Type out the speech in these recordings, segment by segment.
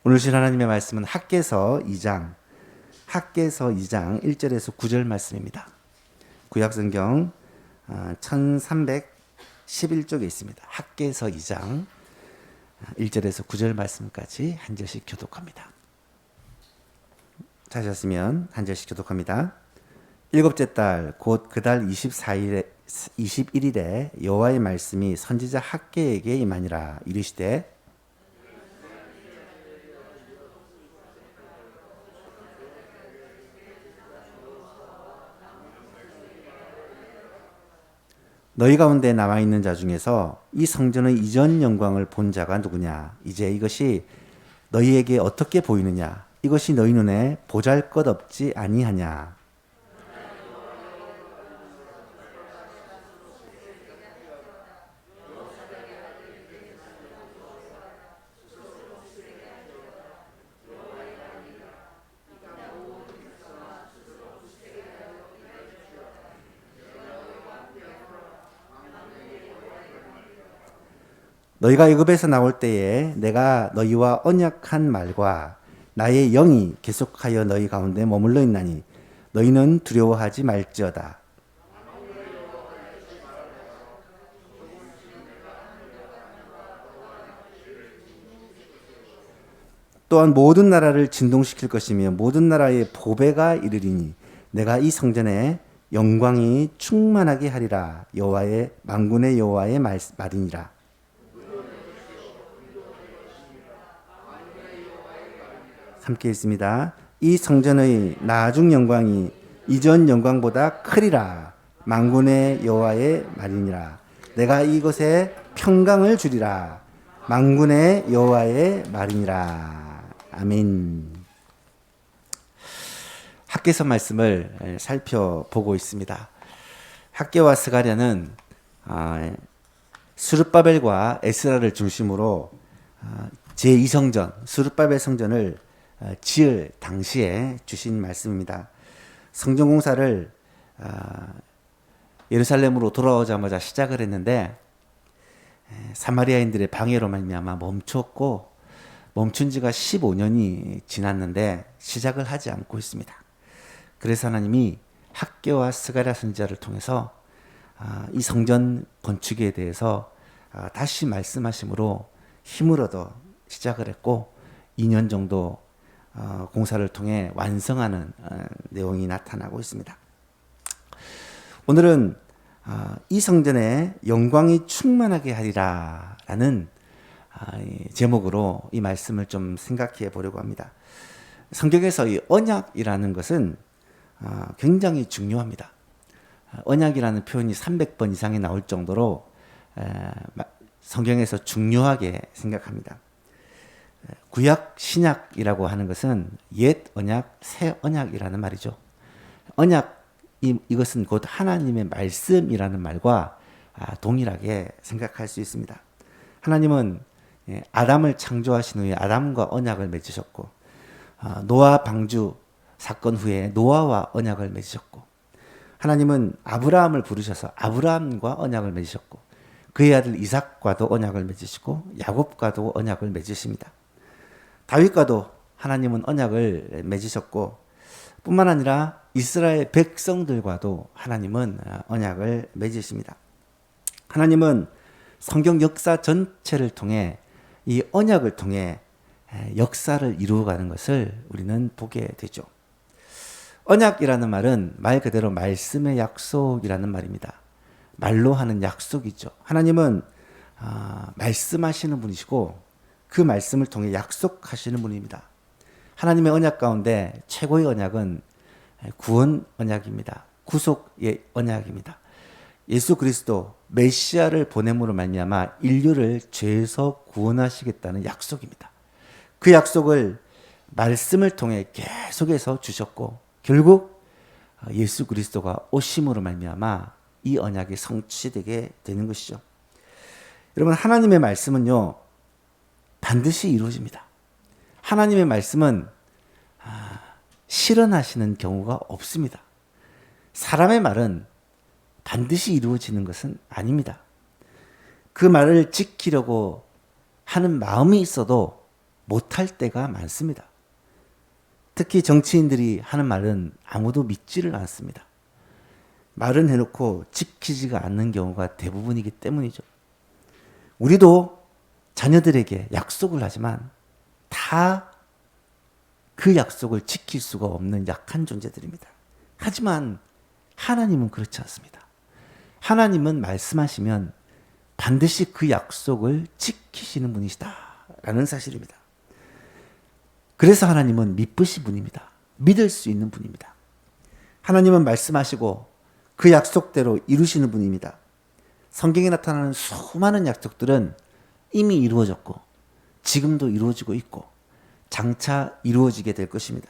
오늘 주신 하나님의 말씀은 학개서 2장 1절에서 9절 말씀입니다. 구약성경 1311쪽에 있습니다. 학개서 2장 1절에서 9절 말씀까지 한 절씩 교독합니다. 찾으셨으면 한 절씩 교독합니다. 일곱째 달 곧 그 달 21일에 여호와의 말씀이 선지자 학개에게 임하니라. 이르시되 너희 가운데 남아 있는 자 중에서 이 성전의 이전 영광을 본 자가 누구냐? 이제 이것이 너희에게 어떻게 보이느냐? 이것이 너희 눈에 보잘것없지 아니하냐? 너희가 애굽에서 나올 때에 내가 너희와 언약한 말과 나의 영이 계속하여 너희 가운데 머물러 있나니 너희는 두려워하지 말지어다. 또한 모든 나라를 진동시킬 것이며 모든 나라의 보배가 이르리니 내가 이 성전에 영광이 충만하게 하리라. 여호와의 만군의 여호와의 말이니라. 함께 있습니다. 이 성전의 나중 영광이 이전 영광보다 크리라. 만군의 여호와의 말이니라. 내가 이곳에 평강을 주리라. 만군의 여호와의 말이니라. 아멘. 학개서 말씀을 살펴보고 있습니다. 학개와 스가랴는 스룹바벨과 에스라를 중심으로 제2성전 스룹바벨 성전을 지을 당시에 주신 말씀입니다. 성전 공사를 예루살렘으로 돌아오자마자 시작을 했는데 사마리아인들의 방해로 말미암아 멈췄고 멈춘 지가 15년이 지났는데 시작을 하지 않고 있습니다. 그래서 하나님이 학개와 스가랴 선지자를 통해서 이 성전 건축에 대해서 다시 말씀하심으로 힘을 얻어 시작을 했고 2년 정도 공사를 통해 완성하는 내용이 나타나고 있습니다. 오늘은 이 성전에 영광이 충만하게 하리라 라는 제목으로 이 말씀을 좀 생각해 보려고 합니다. 성경에서 이 언약이라는 것은 굉장히 중요합니다. 언약이라는 표현이 300번 이상이 나올 정도로 성경에서 중요하게 생각합니다. 구약 신약이라고 하는 것은 옛 언약, 새 언약이라는 말이죠. 언약 이것은 곧 하나님의 말씀이라는 말과 동일하게 생각할 수 있습니다. 하나님은 아담을 창조하신 후에 아담과 언약을 맺으셨고 노아 방주 사건 후에 노아와 언약을 맺으셨고 하나님은 아브라함을 부르셔서 아브라함과 언약을 맺으셨고 그의 아들 이삭과도 언약을 맺으시고 야곱과도 언약을 맺으십니다. 다윗과도 하나님은 언약을 맺으셨고 뿐만 아니라 이스라엘 백성들과도 하나님은 언약을 맺으십니다. 하나님은 성경 역사 전체를 통해 이 언약을 통해 역사를 이루어가는 것을 우리는 보게 되죠. 언약이라는 말은 말 그대로 말씀의 약속이라는 말입니다. 말로 하는 약속이죠. 하나님은 말씀하시는 분이시고 그 말씀을 통해 약속하시는 분입니다. 하나님의 언약 가운데 최고의 언약은 구원 언약입니다. 구속의 언약입니다. 예수 그리스도 메시아를 보냄으로 말미암아 인류를 죄에서 구원하시겠다는 약속입니다. 그 약속을 말씀을 통해 계속해서 주셨고 결국 예수 그리스도가 오심으로 말미암아 이 언약이 성취되게 되는 것이죠. 여러분 하나님의 말씀은요 반드시 이루어집니다. 하나님의 말씀은 실현하시는 경우가 없습니다. 사람의 말은 반드시 이루어지는 것은 아닙니다. 그 말을 지키려고 하는 마음이 있어도 못할 때가 많습니다. 특히 정치인들이 하는 말은 아무도 믿지를 않습니다. 말은 해놓고 지키지가 않는 경우가 대부분이기 때문이죠. 우리도 자녀들에게 약속을 하지만 다 그 약속을 지킬 수가 없는 약한 존재들입니다. 하지만 하나님은 그렇지 않습니다. 하나님은 말씀하시면 반드시 그 약속을 지키시는 분이시다라는 사실입니다. 그래서 하나님은 믿으신 분입니다. 믿을 수 있는 분입니다. 하나님은 말씀하시고 그 약속대로 이루시는 분입니다. 성경에 나타나는 수많은 약속들은 이미 이루어졌고 지금도 이루어지고 있고 장차 이루어지게 될 것입니다.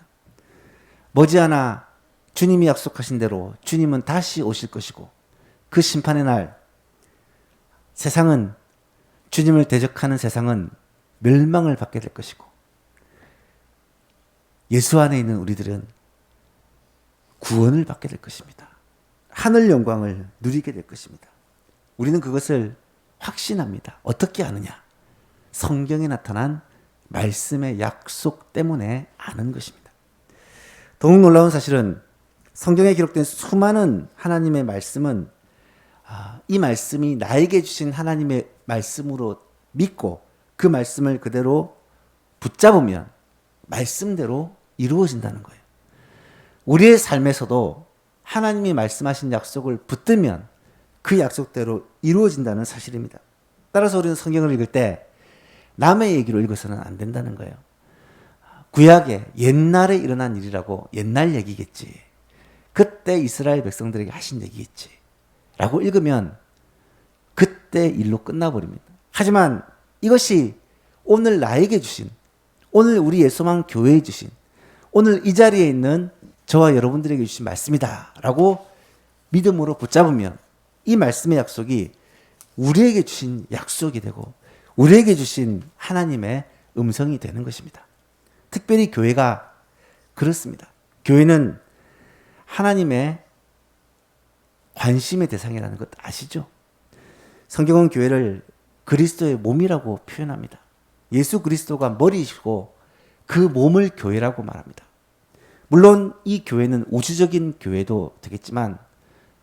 머지않아 주님이 약속하신 대로 주님은 다시 오실 것이고 그 심판의 날 세상은 주님을 대적하는 세상은 멸망을 받게 될 것이고 예수 안에 있는 우리들은 구원을 받게 될 것입니다. 하늘 영광을 누리게 될 것입니다. 우리는 그것을 확신합니다. 어떻게 아느냐? 성경에 나타난 말씀의 약속 때문에 아는 것입니다. 더욱 놀라운 사실은 성경에 기록된 수많은 하나님의 말씀은 이 말씀이 나에게 주신 하나님의 말씀으로 믿고 그 말씀을 그대로 붙잡으면 말씀대로 이루어진다는 거예요. 우리의 삶에서도 하나님이 말씀하신 약속을 붙들면 그 약속대로 이루어진다는 사실입니다. 따라서 우리는 성경을 읽을 때 남의 얘기로 읽어서는 안 된다는 거예요. 구약에 옛날에 일어난 일이라고 옛날 얘기겠지. 그때 이스라엘 백성들에게 하신 얘기겠지. 라고 읽으면 그때 일로 끝나버립니다. 하지만 이것이 오늘 나에게 주신, 오늘 우리 예수만 교회에 주신, 오늘 이 자리에 있는 저와 여러분들에게 주신 말씀이다 라고 믿음으로 붙잡으면 이 말씀의 약속이 우리에게 주신 약속이 되고 우리에게 주신 하나님의 음성이 되는 것입니다. 특별히 교회가 그렇습니다. 교회는 하나님의 관심의 대상이라는 것 아시죠? 성경은 교회를 그리스도의 몸이라고 표현합니다. 예수 그리스도가 머리이시고 그 몸을 교회라고 말합니다. 물론 이 교회는 우주적인 교회도 되겠지만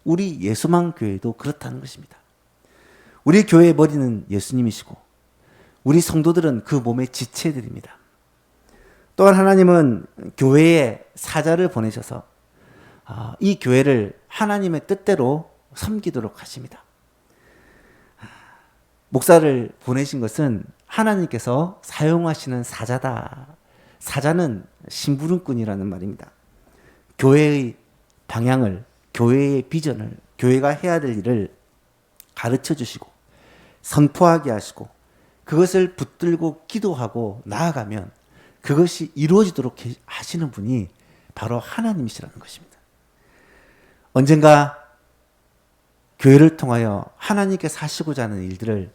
우리 예수만 교회도 그렇다는 것입니다. 우리 교회의 머리는 예수님이시고 우리 성도들은 그 몸의 지체들입니다. 또한 하나님은 교회에 사자를 보내셔서 이 교회를 하나님의 뜻대로 섬기도록 하십니다. 목사를 보내신 것은 하나님께서 사용하시는 사자다. 사자는 심부름꾼이라는 말입니다. 교회의 방향을, 교회의 비전을, 교회가 해야 될 일을 가르쳐 주시고 선포하게 하시고 그것을 붙들고 기도하고 나아가면 그것이 이루어지도록 하시는 분이 바로 하나님이시라는 것입니다. 언젠가 교회를 통하여 하나님께서 하시고자 하는 일들을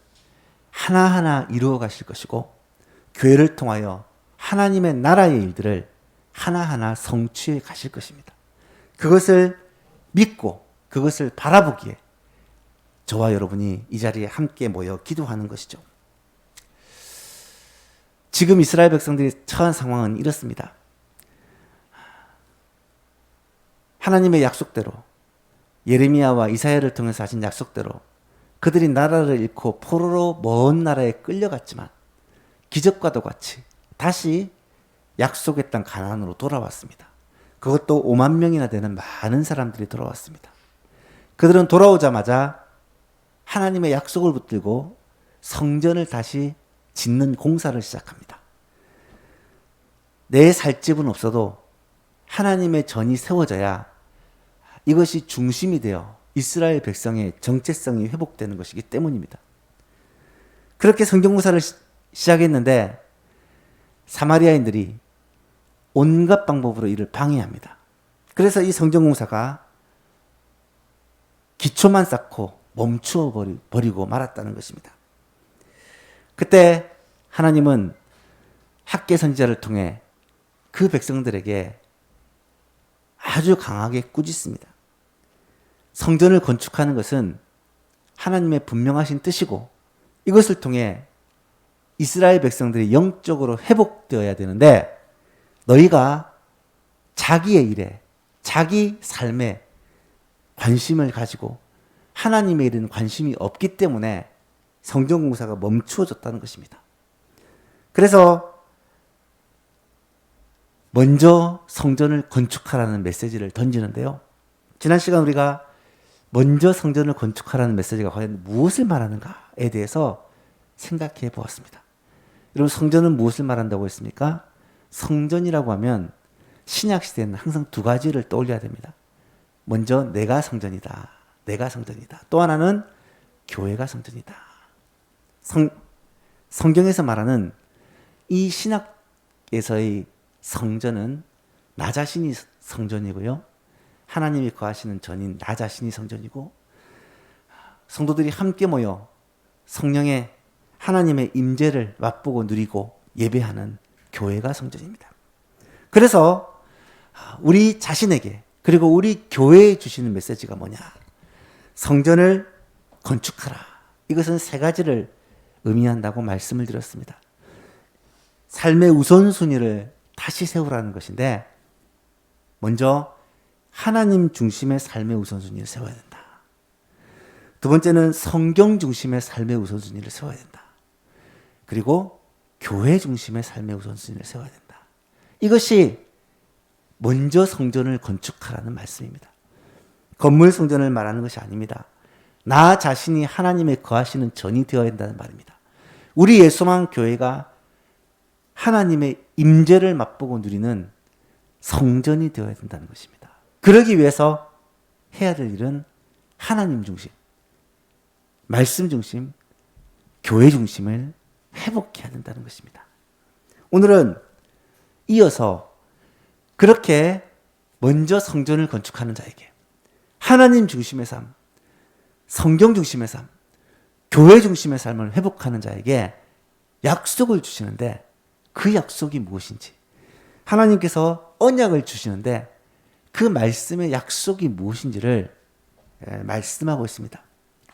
하나하나 이루어 가실 것이고 교회를 통하여 하나님의 나라의 일들을 하나하나 성취해 가실 것입니다. 그것을 믿고 그것을 바라보기에 저와 여러분이 이 자리에 함께 모여 기도하는 것이죠. 지금 이스라엘 백성들이 처한 상황은 이렇습니다. 하나님의 약속대로 예레미야와 이사야를 통해서 하신 약속대로 그들이 나라를 잃고 포로로 먼 나라에 끌려갔지만 기적과도 같이 다시 약속의 땅 가나안으로 돌아왔습니다. 그것도 5만 명이나 되는 많은 사람들이 돌아왔습니다. 그들은 돌아오자마자 하나님의 약속을 붙들고 성전을 다시 짓는 공사를 시작합니다. 내 살 집은 없어도 하나님의 전이 세워져야 이것이 중심이 되어 이스라엘 백성의 정체성이 회복되는 것이기 때문입니다. 그렇게 성전공사를 시작했는데 사마리아인들이 온갖 방법으로 이를 방해합니다. 그래서 이 성전공사가 기초만 쌓고 멈추어 버리고 말았다는 것입니다. 그때 하나님은 학개 선지자를 통해 그 백성들에게 아주 강하게 꾸짖습니다. 성전을 건축하는 것은 하나님의 분명하신 뜻이고 이것을 통해 이스라엘 백성들이 영적으로 회복되어야 되는데 너희가 자기의 일에 자기 삶에 관심을 가지고 하나님의 일에는 관심이 없기 때문에 성전 공사가 멈추어졌다는 것입니다. 그래서 먼저 성전을 건축하라는 메시지를 던지는데요. 지난 시간 우리가 먼저 성전을 건축하라는 메시지가 과연 무엇을 말하는가에 대해서 생각해 보았습니다. 여러분, 성전은 무엇을 말한다고 했습니까? 성전이라고 하면 신약 시대에는 항상 두 가지를 떠올려야 됩니다. 먼저 내가 성전이다. 내가 성전이다. 또 하나는 교회가 성전이다. 성경에서 말하는 이 신학에서의 성전은 나 자신이 성전이고요. 하나님이 거하시는 전인 나 자신이 성전이고, 성도들이 함께 모여 성령의 하나님의 임재를 맛보고 누리고 예배하는 교회가 성전입니다. 그래서 우리 자신에게 그리고 우리 교회에 주시는 메시지가 뭐냐? 성전을 건축하라. 이것은 세 가지를 의미한다고 말씀을 드렸습니다. 삶의 우선순위를 다시 세우라는 것인데, 먼저 하나님 중심의 삶의 우선순위를 세워야 된다. 두 번째는 성경 중심의 삶의 우선순위를 세워야 된다. 그리고 교회 중심의 삶의 우선순위를 세워야 된다. 이것이 먼저 성전을 건축하라는 말씀입니다. 건물 성전을 말하는 것이 아닙니다. 나 자신이 하나님의 거하시는 전이 되어야 한다는 말입니다. 우리 예수만 교회가 하나님의 임재를 맛보고 누리는 성전이 되어야 된다는 것입니다. 그러기 위해서 해야 될 일은 하나님 중심, 말씀 중심, 교회 중심을 회복해야 된다는 것입니다. 오늘은 이어서 그렇게 먼저 성전을 건축하는 자에게 하나님 중심의 삶, 성경 중심의 삶, 교회 중심의 삶을 회복하는 자에게 약속을 주시는데, 그 약속이 무엇인지, 하나님께서 언약을 주시는데 그 말씀의 약속이 무엇인지를 말씀하고 있습니다.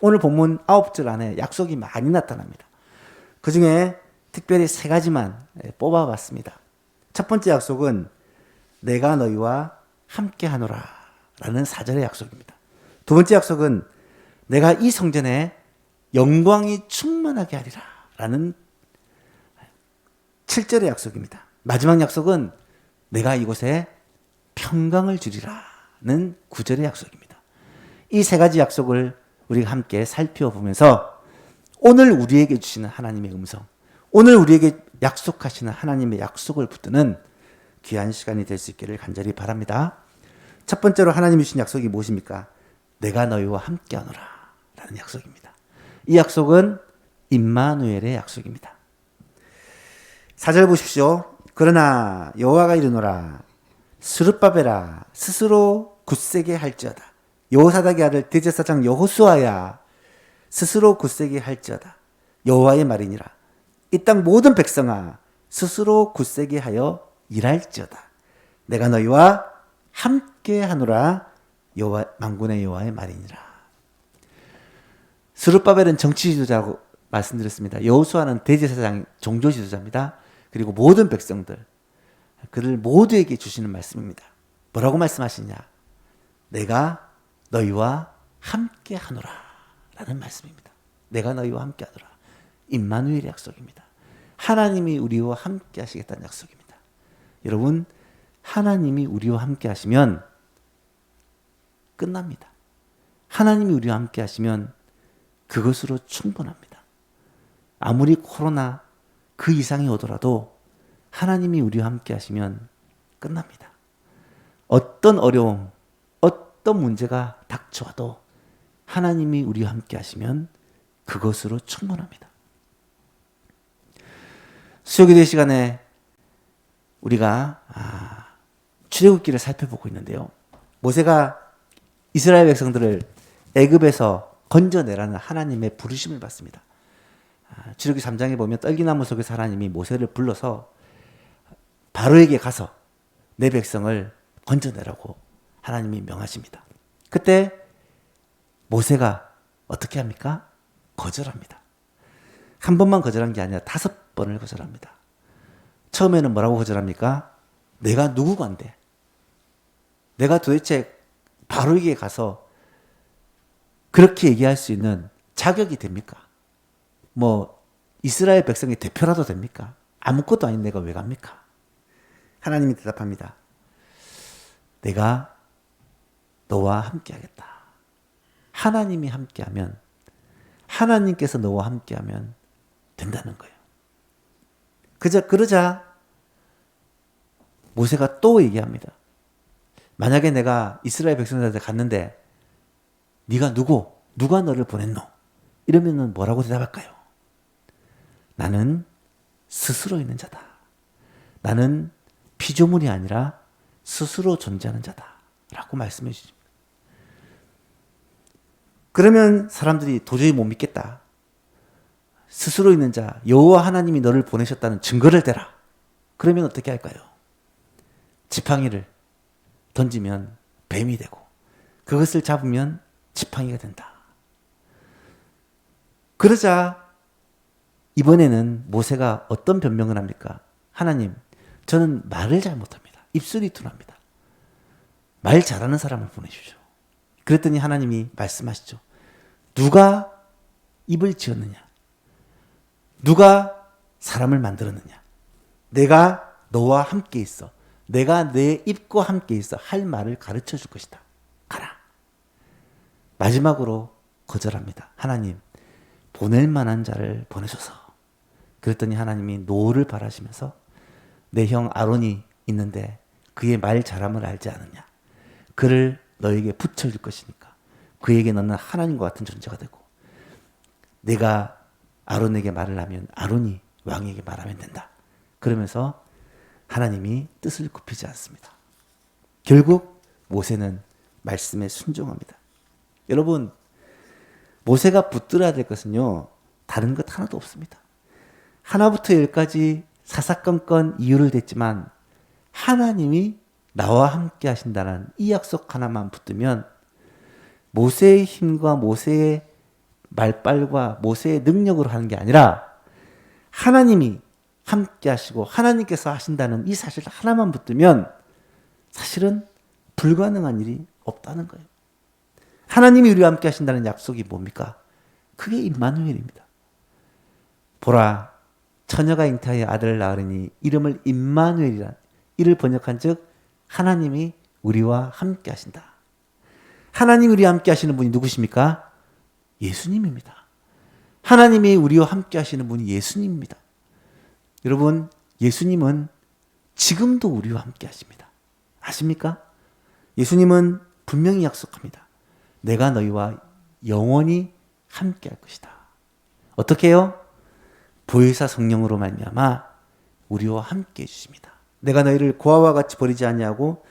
오늘 본문 9절 안에 약속이 많이 나타납니다. 그 중에 특별히 세 가지만 뽑아봤습니다. 첫 번째 약속은 내가 너희와 함께 하노라 라는 4절의 약속입니다. 두 번째 약속은 내가 이 성전에 영광이 충만하게 하리라 라는 7절의 약속입니다. 마지막 약속은 내가 이곳에 평강을 주리라는 9절의 약속입니다. 이 세 가지 약속을 우리가 함께 살펴보면서 오늘 우리에게 주시는 하나님의 음성, 오늘 우리에게 약속하시는 하나님의 약속을 붙드는 귀한 시간이 될 수 있기를 간절히 바랍니다. 첫 번째로 하나님이 주신 약속이 무엇입니까? 내가 너희와 함께 하노라 라는 약속입니다. 이 약속은 임마누엘의 약속입니다. 4절 보십시오. 그러나 여호와가 이르노라 스룹바벨아 스스로 굳세게 할지어다. 여호사닥의 아들 대제사장 여호수아야 스스로 굳세게 할지어다. 여호와의 말이니라. 이 땅 모든 백성아 스스로 굳세게 하여 일할지어다. 내가 너희와 함께 하노라. 여호와 만군의 여호와의 말이니라. 스룹바벨은 정치 지도자라고 말씀드렸습니다. 여호수아는 대제사장 종교 지도자입니다. 그리고 모든 백성들, 그를 모두에게 주시는 말씀입니다. 뭐라고 말씀하시냐? 내가 너희와 함께 하노라 라는 말씀입니다. 내가 너희와 함께 하노라. 임마누엘의 약속입니다. 하나님이 우리와 함께 하시겠다는 약속입니다. 여러분, 하나님이 우리와 함께 하시면 끝납니다. 하나님이 우리와 함께 하시면 그것으로 충분합니다. 아무리 코로나 그 이상이 오더라도 하나님이 우리와 함께 하시면 끝납니다. 어떤 어려움, 어떤 문제가 닥쳐와도 하나님이 우리와 함께 하시면 그것으로 충분합니다. 수요기도의 시간에 우리가 출애굽기를 살펴보고 있는데요. 모세가 이스라엘 백성들을 애굽에서 건져내라는 하나님의 부르심을 받습니다. 출애굽기 3장에 보면 떨기나무 속에서 하나님이 모세를 불러서 바로에게 가서 내 백성을 건져내라고 하나님이 명하십니다. 그때 모세가 어떻게 합니까? 거절합니다. 한 번만 거절한 게 아니라 5번 번을 거절합니다. 처음에는 뭐라고 거절합니까? 내가 누구건데? 내가 도대체 바로에게 가서 그렇게 얘기할 수 있는 자격이 됩니까? 뭐 이스라엘 백성의 대표라도 됩니까? 아무것도 아닌 내가 왜 갑니까? 하나님이 대답합니다. 내가 너와 함께하겠다. 하나님이 함께하면, 하나님께서 너와 함께하면 된다는 거예요. 그러자 모세가 또 얘기합니다. 만약에 내가 이스라엘 백성들한테 갔는데 네가 누구? 누가 너를 보냈노? 이러면은 뭐라고 대답할까요? 나는 스스로 있는 자다. 나는 피조물이 아니라 스스로 존재하는 자다. 라고 말씀해 주십니다. 그러면 사람들이 도저히 못 믿겠다. 스스로 있는 자, 여호와 하나님이 너를 보내셨다는 증거를 대라. 그러면 어떻게 할까요? 지팡이를 던지면 뱀이 되고 그것을 잡으면 지팡이가 된다. 그러자 이번에는 모세가 어떤 변명을 합니까? 하나님, 저는 말을 잘 못합니다. 입술이 둔합니다. 말 잘하는 사람을 보내주십시오. 그랬더니 하나님이 말씀하시죠. 누가 입을 지었느냐? 누가 사람을 만들었느냐? 내가 너와 함께 있어. 내가 내 입과 함께 있어. 할 말을 가르쳐 줄 것이다. 가라. 마지막으로 거절합니다. 하나님, 보낼 만한 자를 보내소서. 그랬더니 하나님이 노를 바라시면서 내 형 아론이 있는데 그의 말 잘함을 알지 않느냐? 그를 너에게 붙여줄 것이니까 그에게 너는 하나님과 같은 존재가 되고 내가 아론에게 말을 하면 아론이 왕에게 말하면 된다. 그러면서 하나님이 뜻을 굽히지 않습니다. 결국 모세는 말씀에 순종합니다. 여러분, 모세가 붙들어야 될 것은요, 다른 것 하나도 없습니다. 하나부터 열까지 사사건건 이유를 댔지만 하나님이 나와 함께 하신다는 이 약속 하나만 붙들면 모세의 힘과 모세의 말빨과 모세의 능력으로 하는 게 아니라 하나님이 함께 하시고 하나님께서 하신다는 이 사실 하나만 붙들면 사실은 불가능한 일이 없다는 거예요. 하나님이 우리와 함께 하신다는 약속이 뭡니까? 그게 임마누엘입니다. 보라, 처녀가 잉태하여 아들을 낳으리니 이름을 임마누엘이라. 이를 번역한 즉 하나님이 우리와 함께 하신다. 하나님이 우리와 함께 하시는 분이 누구십니까? 예수님입니다. 하나님이 우리와 함께 하시는 분이 예수님입니다. 여러분, 예수님은 지금도 우리와 함께 하십니다. 아십니까? 예수님은 분명히 약속합니다. 내가 너희와 영원히 함께 할 것이다. 어떻게 해요? 보혜사 성령으로 말미암아 우리와 함께 해주십니다. 내가 너희를 고아와 같이 버리지 아니하고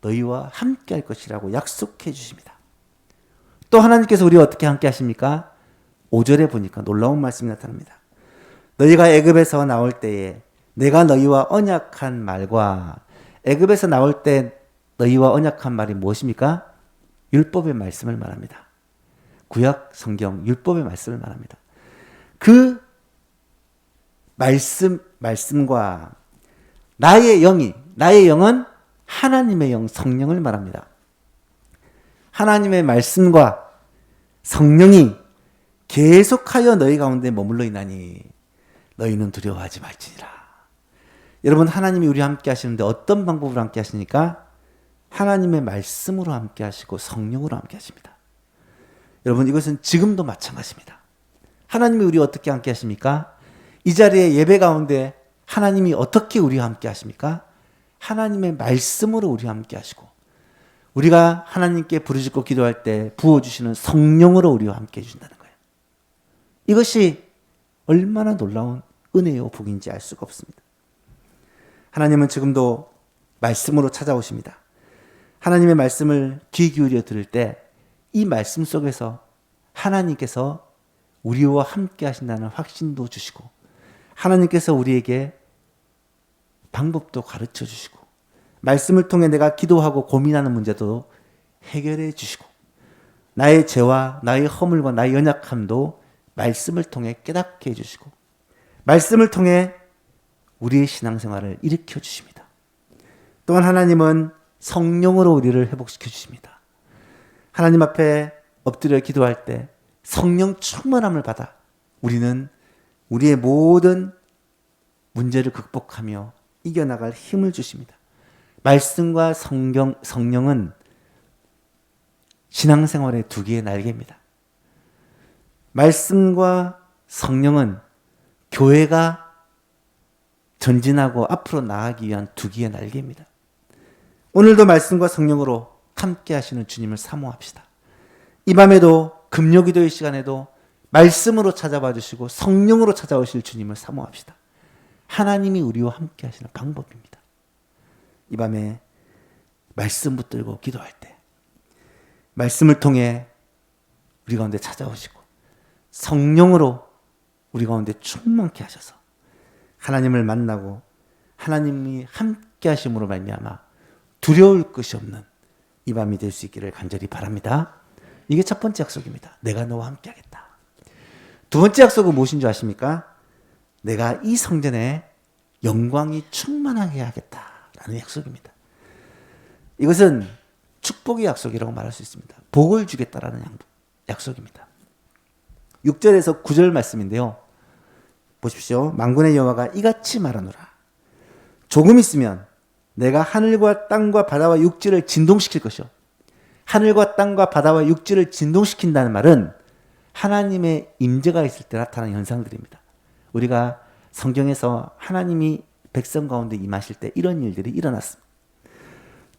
너희와 함께 할 것이라고 약속해 주십니다. 또 하나님께서 우리와 어떻게 함께 하십니까? 5절에 보니까 놀라운 말씀이 나타납니다. 너희가 애굽에서 나올 때에 내가 너희와 언약한 말과 애굽에서 나올 때 너희와 언약한 말이 무엇입니까? 율법의 말씀을 말합니다. 구약 성경 율법의 말씀을 말합니다. 그 말씀과 나의 영은 하나님의 영, 성령을 말합니다. 하나님의 말씀과 성령이 계속하여 너희 가운데 머물러 있나니 너희는 두려워하지 말지니라. 여러분, 하나님이 우리와 함께 하시는데 어떤 방법으로 함께 하시니까? 하나님의 말씀으로 함께 하시고 성령으로 함께 하십니다. 여러분, 이것은 지금도 마찬가지입니다. 하나님이 우리와 어떻게 함께 하십니까? 이 자리에 예배 가운데 하나님이 어떻게 우리와 함께 하십니까? 하나님의 말씀으로 우리와 함께 하시고 우리가 하나님께 부르짖고 기도할 때 부어주시는 성령으로 우리와 함께 해주신다는 거예요. 이것이 얼마나 놀라운 은혜요 복인지 알 수가 없습니다. 하나님은 지금도 말씀으로 찾아오십니다. 하나님의 말씀을 귀 기울여 들을 때 이 말씀 속에서 하나님께서 우리와 함께 하신다는 확신도 주시고 하나님께서 우리에게 방법도 가르쳐 주시고 말씀을 통해 내가 기도하고 고민하는 문제도 해결해 주시고 나의 죄와 나의 허물과 나의 연약함도 말씀을 통해 깨닫게 해주시고 말씀을 통해 우리의 신앙생활을 일으켜 주십니다. 또한 하나님은 성령으로 우리를 회복시켜 주십니다. 하나님 앞에 엎드려 기도할 때 성령 충만함을 받아 우리는 우리의 모든 문제를 극복하며 이겨나갈 힘을 주십니다. 말씀과 성령은 신앙생활의 두 개의 날개입니다. 말씀과 성령은 교회가 전진하고 앞으로 나아가기 위한 두 개의 날개입니다. 오늘도 말씀과 성령으로 함께 하시는 주님을 사모합시다. 이 밤에도 금요기도의 시간에도 말씀으로 찾아봐 주시고 성령으로 찾아오실 주님을 사모합시다. 하나님이 우리와 함께 하시는 방법입니다. 이 밤에 말씀 붙들고 기도할 때 말씀을 통해 우리 가운데 찾아오시고 성령으로 우리 가운데 충만케 하셔서 하나님을 만나고 하나님이 함께 하심으로 말미암아 두려울 것이 없는 이 밤이 될 수 있기를 간절히 바랍니다. 이게 첫 번째 약속입니다. 내가 너와 함께 하겠다. 두 번째 약속은 무엇인 줄 아십니까? 내가 이 성전에 영광이 충만하게 하겠다라는 약속입니다. 이것은 축복의 약속이라고 말할 수 있습니다. 복을 주겠다라는 약속입니다. 6절에서 9절 말씀인데요. 보십시오. 만군의 여호와가 이같이 말하노라. 조금 있으면 내가 하늘과 땅과 바다와 육지를 진동시킬 것이요. 하늘과 땅과 바다와 육지를 진동시킨다는 말은 하나님의 임재가 있을 때 나타나는 현상들입니다. 우리가 성경에서 하나님이 백성 가운데 임하실 때 이런 일들이 일어났습니다.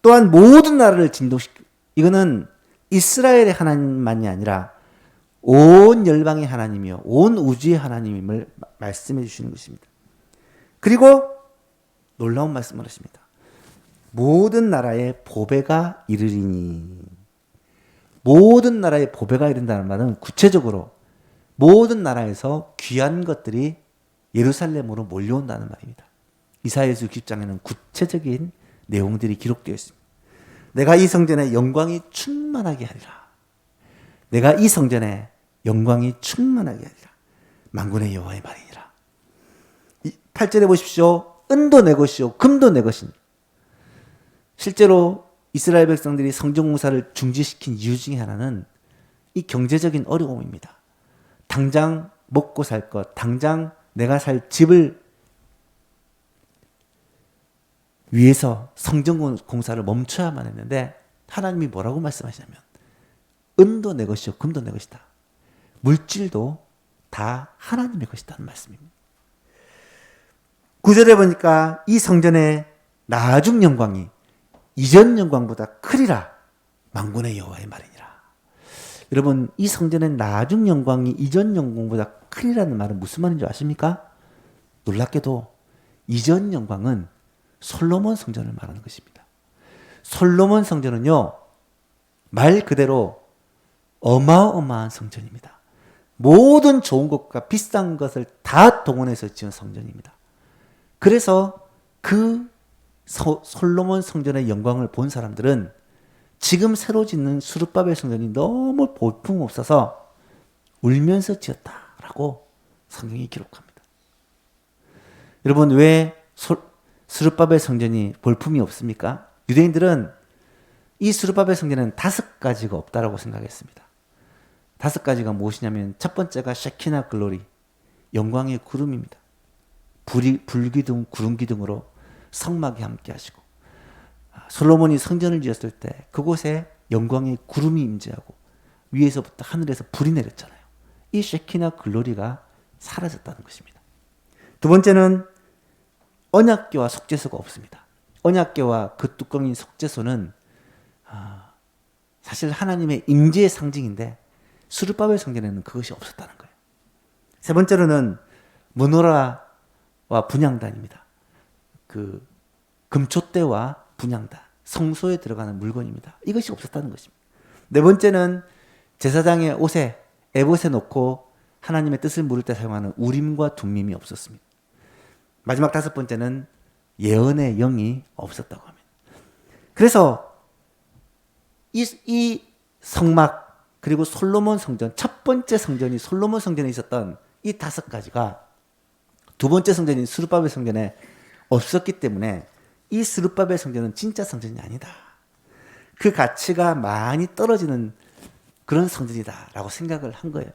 또한 모든 나라를 진동시키고, 이거는 이스라엘의 하나님만이 아니라 온 열방의 하나님이요 온 우주의 하나님임을 말씀해 주시는 것입니다. 그리고 놀라운 말씀을 하십니다. 모든 나라의 보배가 이르리니. 모든 나라의 보배가 이른다는 말은 구체적으로 모든 나라에서 귀한 것들이 예루살렘으로 몰려온다는 말입니다. 이사야서 60장에는 구체적인 내용들이 기록되어 있습니다. 내가 이 성전에 영광이 충만하게 하리라. 내가 이 성전에 영광이 충만하게 하리라. 만군의 여호와의 말이니라. 8절에 보십시오. 은도 내 것이요 금도 내 것이니. 실제로 이스라엘 백성들이 성전 공사를 중지시킨 이유 중에 하나는 이 경제적인 어려움입니다. 당장 먹고 살 것, 당장 내가 살 집을 위해서 성전 공사를 멈춰야만 했는데 하나님이 뭐라고 말씀하시냐면 은도 내 것이요 금도 내 것이다. 물질도 다 하나님의 것이다는 말씀입니다. 9절에 보니까 이 성전의 나중 영광이 이전 영광보다 크리라. 만군의 여호와의 말이니라. 여러분, 이 성전의 나중 영광이 이전 영광보다 크리라는 말은 무슨 말인 줄 아십니까? 놀랍게도 이전 영광은 솔로몬 성전을 말하는 것입니다. 솔로몬 성전은요, 말 그대로 어마어마한 성전입니다. 모든 좋은 것과 비싼 것을 다 동원해서 지은 성전입니다. 그래서 그 솔로몬 성전의 영광을 본 사람들은 지금 새로 짓는 스룹바벨 성전이 너무 볼품없어서 울면서 지었다라고 성경이 기록합니다. 여러분, 왜 스룹바벨 성전이 볼품이 없습니까? 유대인들은 이 스룹바벨 성전에는 5가지가 없다라고 생각했습니다. 5가지가 무엇이냐면 첫 번째가 셰키나 글로리, 영광의 구름입니다. 불기둥, 구름기둥으로 성막에 함께 하시고, 솔로몬이 성전을 지었을 때 그곳에 영광의 구름이 임재하고 위에서부터 하늘에서 불이 내렸잖아요. 이 셰키나 글로리가 사라졌다는 것입니다. 두 번째는 언약궤와 속죄소가 없습니다. 언약궤와 그 뚜껑인 속죄소는 사실 하나님의 임재의 상징인데 스룹바벨 성전에는 그것이 없었다는 거예요. 세 번째로는 무노라와 분향단입니다. 그 금촛대와 분향단, 성소에 들어가는 물건입니다. 이것이 없었다는 것입니다. 네 번째는 제사장의 옷에 에봇에 놓고 하나님의 뜻을 물을 때 사용하는 우림과 둠밈이 없었습니다. 마지막 5번째는 예언의 영이 없었다고 합니다. 그래서 이 성막 그리고 솔로몬 성전, 첫 번째 성전이 솔로몬 성전에 있었던 이 5가지가 두 번째 성전인 스룹바벨 성전에 없었기 때문에 이 스룹바벨 성전은 진짜 성전이 아니다. 그 가치가 많이 떨어지는 그런 성전이다라고 생각을 한 거예요.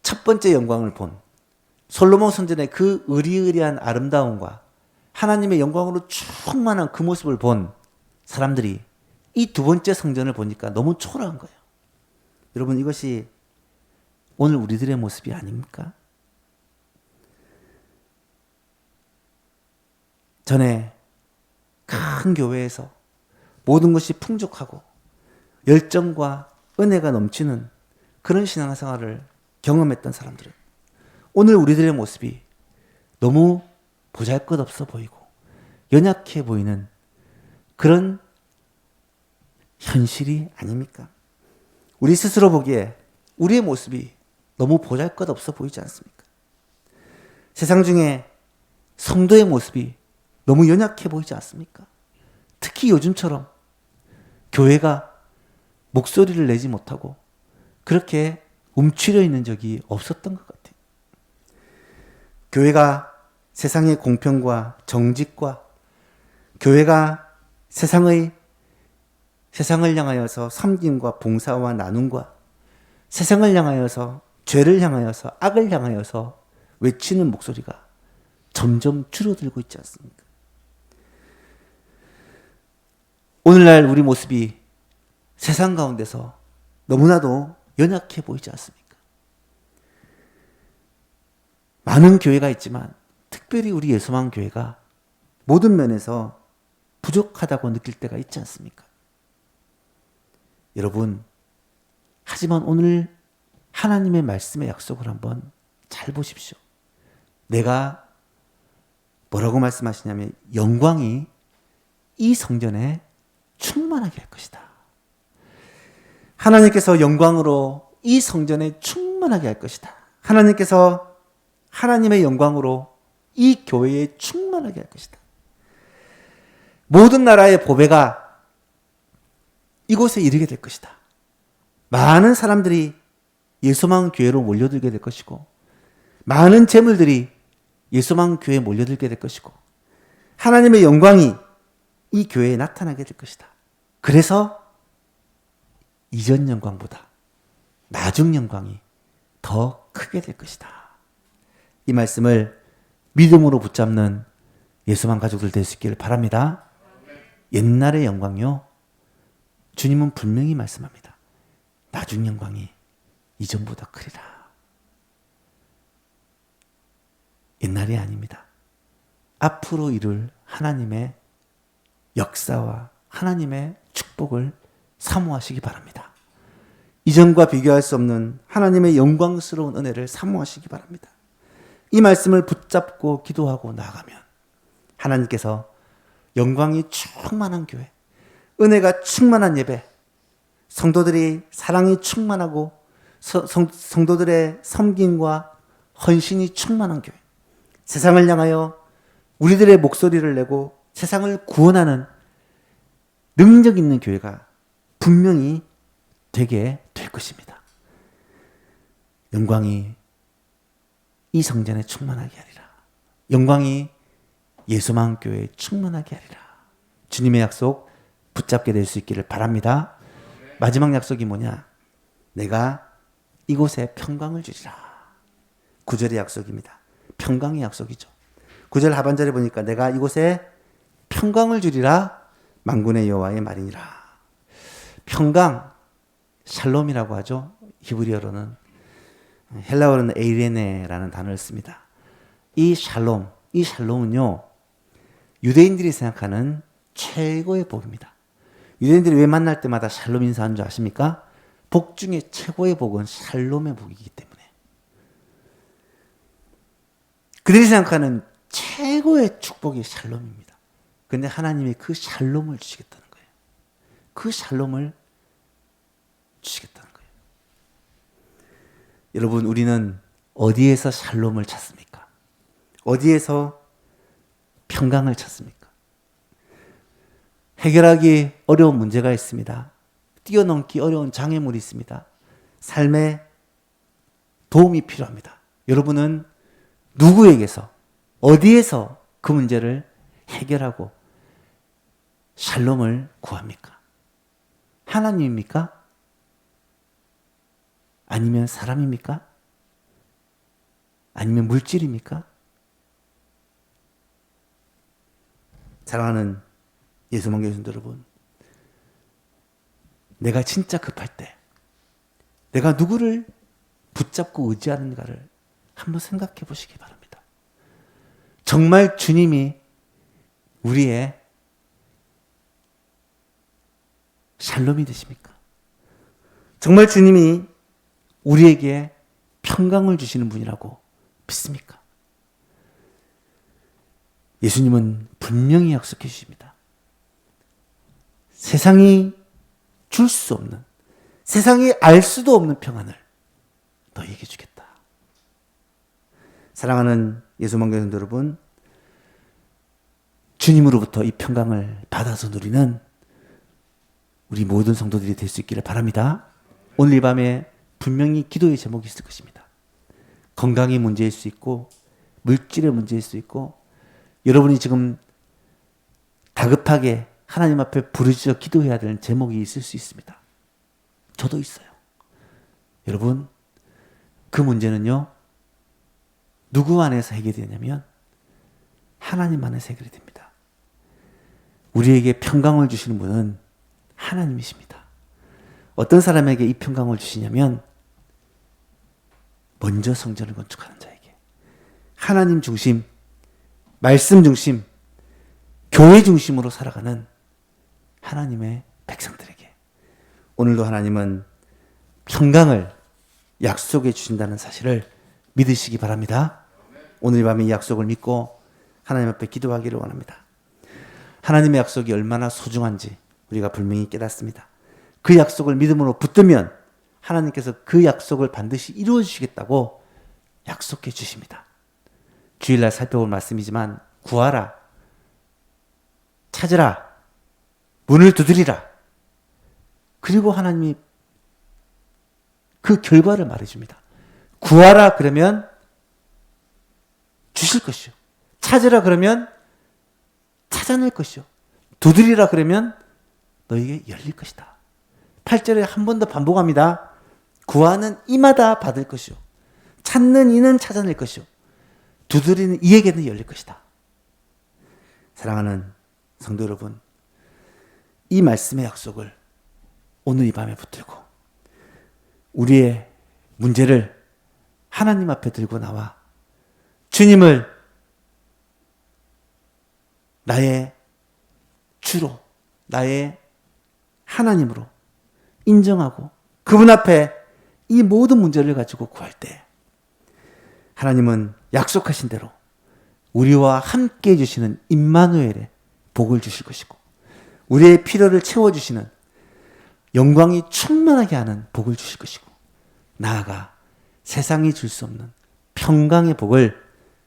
첫 번째 영광을 본 솔로몬 성전의 그 의리의리한 아름다움과 하나님의 영광으로 충만한 그 모습을 본 사람들이 이 두 번째 성전을 보니까 너무 초라한 거예요. 여러분, 이것이 오늘 우리들의 모습이 아닙니까? 전에 큰 교회에서 모든 것이 풍족하고 열정과 은혜가 넘치는 그런 신앙생활을 경험했던 사람들은 오늘 우리들의 모습이 너무 보잘것없어 보이고 연약해 보이는 그런 현실이 아닙니까? 우리 스스로 보기에 우리의 모습이 너무 보잘것없어 보이지 않습니까? 세상 중에 성도의 모습이 너무 연약해 보이지 않습니까? 특히 요즘처럼 교회가 목소리를 내지 못하고 그렇게 움츠려 있는 적이 없었던 것 같아요. 교회가 세상의 공평과 정직과 교회가 세상을 향하여서 섬김과 봉사와 나눔과 세상을 향하여서 죄를 향하여서 악을 향하여서 외치는 목소리가 점점 줄어들고 있지 않습니까? 오늘날 우리 모습이 세상 가운데서 너무나도 연약해 보이지 않습니까? 많은 교회가 있지만 특별히 우리 예수만 교회가 모든 면에서 부족하다고 느낄 때가 있지 않습니까? 여러분, 하지만 오늘 하나님의 말씀의 약속을 한번 잘 보십시오. 내가 뭐라고 말씀하시냐면 영광이 이 성전에 충만하게 할 것이다. 하나님께서 영광으로 이 성전에 충만하게 할 것이다. 하나님께서 하나님의 영광으로 이 교회에 충만하게 할 것이다. 모든 나라의 보배가 이곳에 이르게 될 것이다. 많은 사람들이 예수만 교회로 몰려들게 될 것이고 많은 재물들이 예수만 교회에 몰려들게 될 것이고 하나님의 영광이 이 교회에 나타나게 될 것이다. 그래서 이전 영광보다 나중 영광이 더 크게 될 것이다. 이 말씀을 믿음으로 붙잡는 예수만 가족들 될 수 있기를 바랍니다. 옛날의 영광이요, 주님은 분명히 말씀합니다. 나중 영광이 이전보다 크리라. 옛날이 아닙니다. 앞으로 이룰 하나님의 역사와 하나님의 축복을 사모하시기 바랍니다. 이전과 비교할 수 없는 하나님의 영광스러운 은혜를 사모하시기 바랍니다. 이 말씀을 붙잡고 기도하고 나가면 하나님께서 영광이 충만한 교회, 은혜가 충만한 예배, 성도들이 사랑이 충만하고 성도들의 섬김과 헌신이 충만한 교회, 세상을 향하여 우리들의 목소리를 내고 세상을 구원하는 능력 있는 교회가 분명히 되게 될 것입니다. 영광이 이 성전에 충만하게 하리라. 영광이 예수만 교회에 충만하게 하리라. 주님의 약속 붙잡게 될 수 있기를 바랍니다. 마지막 약속이 뭐냐? 내가 이곳에 평강을 주리라. 9절의 약속입니다. 평강의 약속이죠. 9절 하반절에 보니까 내가 이곳에 평강을 주리라. 만군의 여호와의 말이니라. 평강, 샬롬이라고 하죠. 히브리어로는. 헬라어로는 에이레네라는 단어를 씁니다. 이 샬롬은요, 유대인들이 생각하는 최고의 복입니다. 유대인들이 왜 만날 때마다 샬롬 인사하는 줄 아십니까? 복 중에 최고의 복은 샬롬의 복이기 때문에. 그들이 생각하는 최고의 축복이 샬롬입니다. 그런데 하나님이 그 샬롬을 주시겠다는 거예요. 그 샬롬을 주시겠다는 거예요. 여러분, 우리는 어디에서 샬롬을 찾습니까? 어디에서 평강을 찾습니까? 해결하기 어려운 문제가 있습니다. 뛰어넘기 어려운 장애물이 있습니다. 삶에 도움이 필요합니다. 여러분은 누구에게서, 어디에서 그 문제를 해결하고 샬롬을 구합니까? 하나님입니까? 아니면 사람입니까? 아니면 물질입니까? 사랑하는 예수만교 성도 여러분, 내가 진짜 급할 때 내가 누구를 붙잡고 의지하는가를 한번 생각해 보시기 바랍니다. 정말 주님이 우리의 샬롬이 되십니까? 정말 주님이 우리에게 평강을 주시는 분이라고 믿습니까? 예수님은 분명히 약속해 주십니다. 세상이 줄 수 없는, 세상이 알 수도 없는 평안을 너희에게 주겠다. 사랑하는 예수만교 성도 여러분, 주님으로부터 이 평강을 받아서 누리는 우리 모든 성도들이 될 수 있기를 바랍니다. 오늘 이 밤에 분명히 기도의 제목이 있을 것입니다. 건강의 문제일 수 있고 물질의 문제일 수 있고 여러분이 지금 다급하게 하나님 앞에 부르짖어 기도해야 되는 제목이 있을 수 있습니다. 저도 있어요. 여러분, 그 문제는요, 누구 안에서 해결이 되냐면 하나님 안에서 해결이 됩니다. 우리에게 평강을 주시는 분은 하나님이십니다. 어떤 사람에게 이 평강을 주시냐면 먼저 성전을 건축하는 자에게, 하나님 중심, 말씀 중심, 교회 중심으로 살아가는 하나님의 백성들에게 오늘도 하나님은 평강을 약속해 주신다는 사실을 믿으시기 바랍니다. 오늘 밤에 이 약속을 믿고 하나님 앞에 기도하기를 원합니다. 하나님의 약속이 얼마나 소중한지 우리가 분명히 깨닫습니다. 그 약속을 믿음으로 붙들면 하나님께서 그 약속을 반드시 이루어 주시겠다고 약속해 주십니다. 주일날 살펴볼 말씀이지만 구하라, 찾으라, 문을 두드리라. 그리고 하나님이 그 결과를 말해줍니다. 구하라 그러면 주실 것이요. 찾으라 그러면 찾아낼 것이요. 두드리라 그러면 너에게 열릴 것이다. 8절에 한 번 더 반복합니다. 구하는 이마다 받을 것이요. 찾는 이는 찾아낼 것이요. 두드리는 이에게는 열릴 것이다. 사랑하는 성도 여러분, 이 말씀의 약속을 오늘 이 밤에 붙들고 우리의 문제를 하나님 앞에 들고 나와 주님을 나의 주로, 나의 하나님으로 인정하고 그분 앞에 이 모든 문제를 가지고 구할 때 하나님은 약속하신 대로 우리와 함께 해주시는 임마누엘의 복을 주실 것이고 우리의 필요를 채워주시는 영광이 충만하게 하는 복을 주실 것이고 나아가 세상이 줄 수 없는 평강의 복을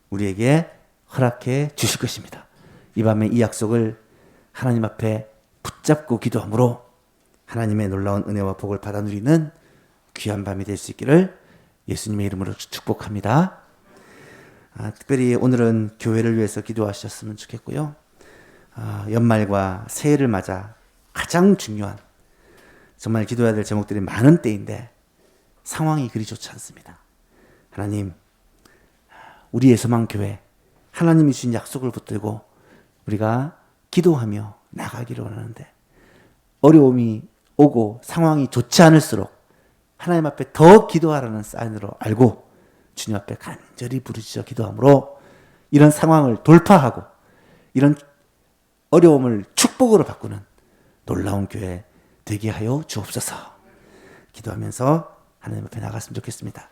우리에게 허락해 주실 것입니다. 이 밤에 이 약속을 하나님 앞에 붙잡고 기도함으로 하나님의 놀라운 은혜와 복을 받아 누리는 귀한 밤이 될 수 있기를 예수님의 이름으로 축복합니다. 특별히 오늘은 교회를 위해서 기도하셨으면 좋겠고요. 연말과 새해를 맞아 가장 중요한 정말 기도해야 될 제목들이 많은 때인데 상황이 그리 좋지 않습니다. 하나님, 우리의 소망교회 하나님이 주신 약속을 붙들고 우리가 기도하며 나가기를 원하는데 어려움이 오고 상황이 좋지 않을수록 하나님 앞에 더 기도하라는 사인으로 알고 주님 앞에 간절히 부르짖어 기도함으로 이런 상황을 돌파하고 이런 어려움을 축복으로 바꾸는 놀라운 교회 되게 하여 주옵소서. 기도하면서 하나님 앞에 나갔으면 좋겠습니다.